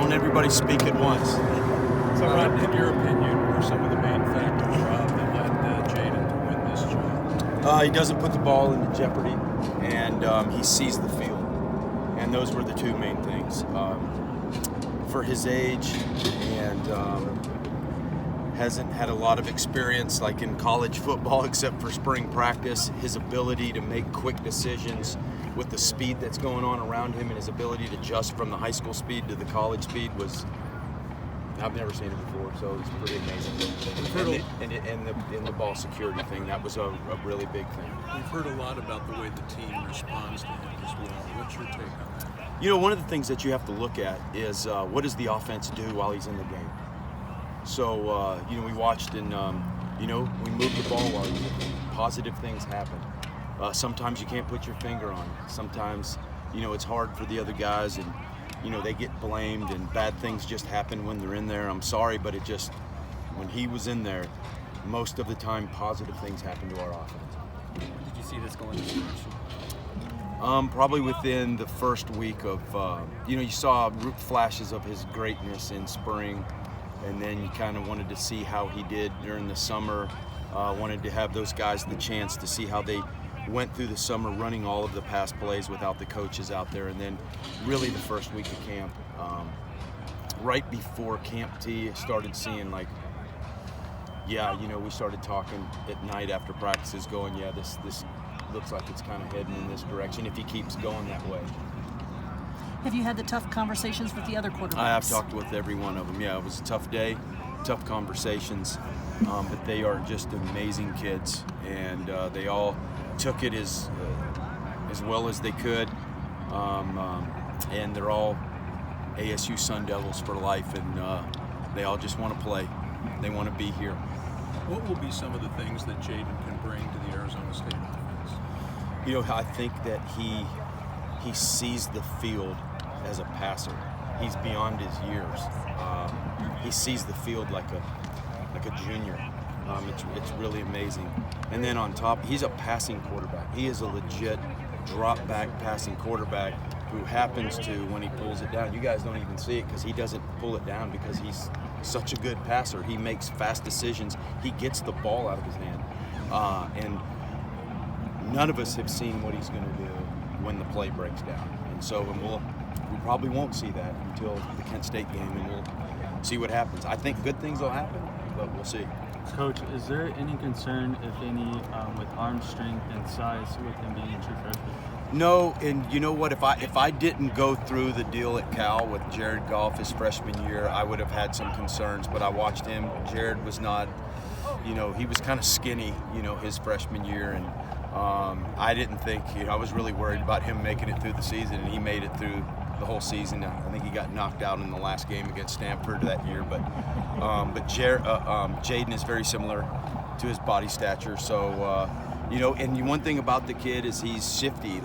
Don't everybody speak at once. So, Rod, in your opinion, what are some of the main factors, Rob, that led Jayden to win this job? He doesn't put the ball into jeopardy, and he sees the field. And those were the two main things. For his age, and hasn't had a lot of experience like in college football except for spring practice, his ability to make quick decisions with the speed that's going on around him and his ability to adjust from the high school speed to the college speed was, I've never seen it before, so it's pretty amazing. And the ball security thing, that was a really big thing. We've heard a lot about the way the team responds to him as well. What's your take on that? You know, one of the things that you have to look at is what does the offense do while he's in the game? So, we watched and, we moved the ball while he's in the game. Positive things happen. Sometimes you can't put your finger on it. Sometimes, it's hard for the other guys and, they get blamed and bad things just happen when they're in there. I'm sorry, but when he was in there, most of the time positive things happen to our offense. Did you see this going this direction? Probably within the first week of, you saw flashes of his greatness in spring, and then you kind of wanted to see how he did during the summer. Wanted to have those guys the chance to see how they went through the summer running all of the pass plays without the coaches out there. And then really the first week of camp, right before Camp T, started seeing we started talking at night after practices going, this looks like it's kind of heading in this direction if he keeps going that way. Have you had the tough conversations with the other quarterbacks? I have talked with every one of them. Yeah, it was a tough day, tough conversations, but they are just amazing kids, and they all took it as well as they could, and they're all ASU Sun Devils for life, and they all just want to play. They want to be here. What will be some of the things that Jayden can bring to the Arizona State offense? I think that he sees the field as a passer. He's beyond his years. He sees the field like a junior. It's really amazing. And then on top, he's a passing quarterback. He is a legit drop-back passing quarterback who happens to, when he pulls it down, you guys don't even see it because he doesn't pull it down because he's such a good passer. He makes fast decisions. He gets the ball out of his hand. And none of us have seen what he's going to do when the play breaks down. And so we probably won't see that until the Kent State game, and we'll see what happens. I think good things will happen, but we'll see. Coach, is there any concern, if any, with arm strength and size with him being a true freshman? No, and you know what? If I didn't go through the deal at Cal with Jared Goff his freshman year, I would have had some concerns. But I watched him. Jared was not, he was kind of skinny, his freshman year, and I didn't think. I was really worried about him making it through the season, and he made it through the whole season. I think he got knocked out in the last game against Stanford that year, but Jayden is very similar to his body stature. So, and one thing about the kid is he's shifty.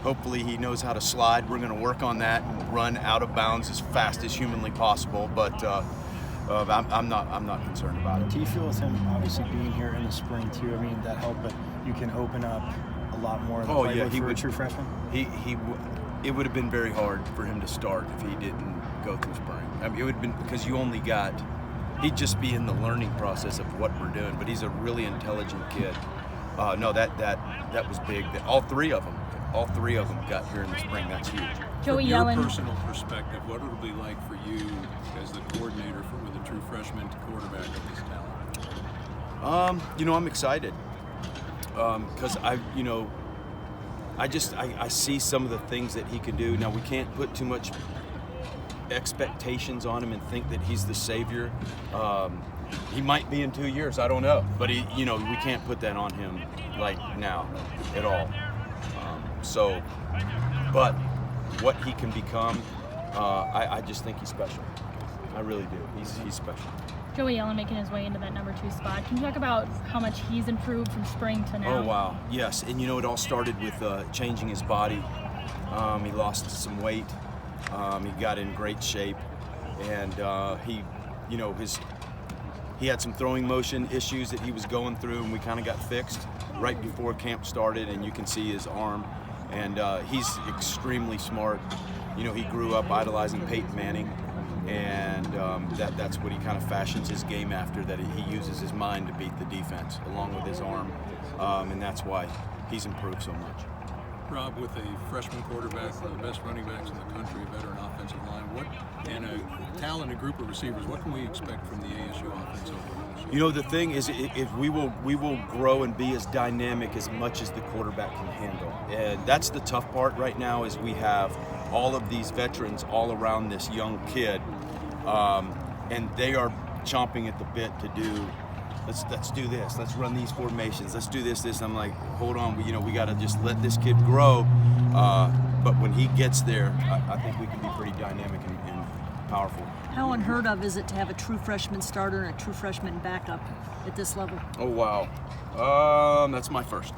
Hopefully he knows how to slide. We're going to work on that and run out of bounds as fast as humanly possible. But I'm not concerned about it. Do you feel with him obviously being here in the spring too? That helped, but you can open up a lot more of the playbook for a true freshman. It would have been very hard for him to start if he didn't go through spring. It would have been because he'd just be in the learning process of what we're doing. But he's a really intelligent kid. That was big. All three of them got here in the spring. That's huge. Joey From your Yellen. personal perspective, what would it be like for you as the coordinator with a true freshman to quarterback of this talent? I'm excited because I see some of the things that he can do. Now we can't put too much expectations on him and think that he's the savior. He might be in 2 years, I don't know, but we can't put that on him now at all. But what he can become, I just think he's special. I really do. He's special. Joey Yellen making his way into that number 2 spot. Can you talk about how much he's improved from spring to now? Oh, wow. Yes. And, it all started with changing his body. He lost some weight. He got in great shape. And he had some throwing motion issues that he was going through, and we kind of got fixed right before camp started, and you can see his arm. And he's extremely smart. You know, he grew up idolizing Peyton Manning, and that's what he kind of fashions his game after, that he uses his mind to beat the defense along with his arm, and that's why he's improved so much. Rob, with a freshman quarterback, one of the best running backs in the country, a veteran offensive line, and a talented group of receivers, what can we expect from the ASU offense overall? You know, the thing is, we will grow and be as dynamic as much as the quarterback can handle, and that's the tough part right now. Is we have all of these veterans all around this young kid, and they are chomping at the bit to do. Let's do this. Let's run these formations. Let's do this. I'm like, hold on. We got to just let this kid grow. But when he gets there, I think we can be pretty dynamic and powerful. How unheard of is it to have a true freshman starter and a true freshman backup at this level? Oh wow, that's my first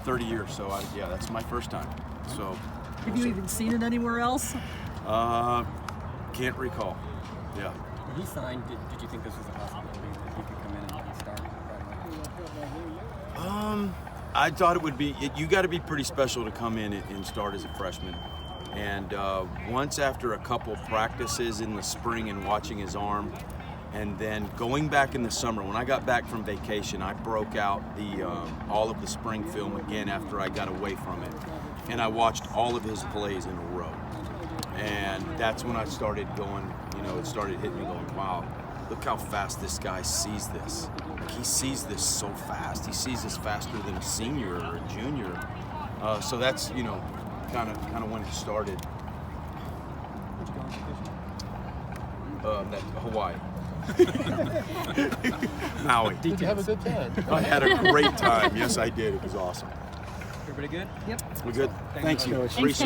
30 years. So yeah, that's my first time. So have you even seen it anywhere else? Can't recall. Yeah. When he signed, did you think this was a possibility that he could come in and start right away? I thought it would be. You got to be pretty special to come in and start as a freshman. And once after a couple practices in the spring and watching his arm, and then going back in the summer, when I got back from vacation, I broke out all of the spring film again after I got away from it, and I watched all of his plays in a row. And that's when I started going, it started hitting me going, wow, look how fast this guy sees this. Like, he sees this so fast. He sees this faster than a senior or a junior. So that's, kind of when it started. Hawaii. Maui. Did you have a good time? I had a great time. Yes, I did. It was awesome. Everybody good? Yep. We're good. Thanks you. Thanks, Appreciate it.